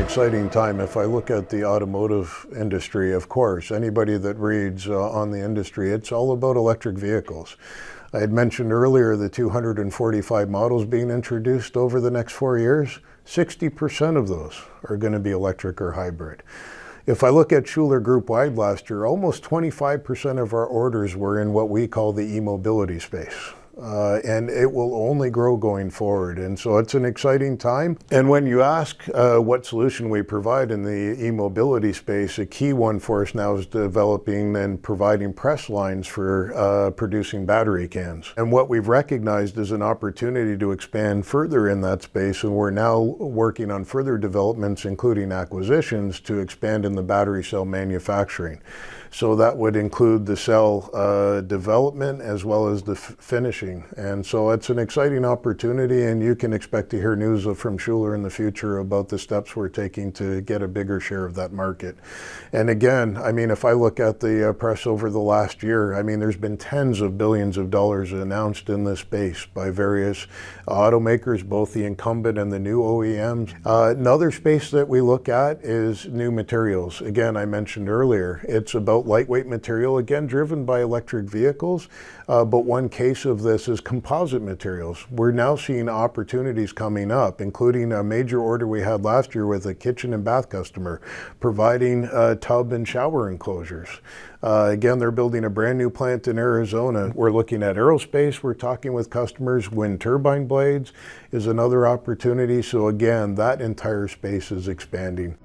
exciting time. If I look at the automotive industry, of course, anybody that reads on the industry, it's all about electric vehicles. I had mentioned earlier the 245 models being introduced over the next 4 years. 60% of those are going to be electric or hybrid. If I look at Schuler Group-wide last year, almost 25% of our orders were in what we call the e-mobility space. And it will only grow going forward. And so it's an exciting time. And when you ask what solution we provide in the e-mobility space, a key one for us now is developing and providing press lines for producing battery cans. And what we've recognized is an opportunity to expand further in that space. And we're now working on further developments, including acquisitions, to expand in the battery cell manufacturing. So that would include the cell development as well as the finishing. And so it's an exciting opportunity, and you can expect to hear news from Schuler in the future about the steps we're taking to get a bigger share of that market. And again, I mean, if I look at the press over the last year, I mean, there's been tens of billions of dollars announced in this space by various automakers, both the incumbent and the new OEMs. Another space that we look at is new materials. Again, I mentioned earlier, it's about lightweight material, again, driven by electric vehicles. But one case of this is composite materials. We're now seeing opportunities coming up, including a major order we had last year with a kitchen and bath customer, providing tub and shower enclosures. Again, they're building a brand new plant in Arizona. We're looking at aerospace. We're talking with customers. Wind turbine blades is another opportunity. So again, that entire space is expanding.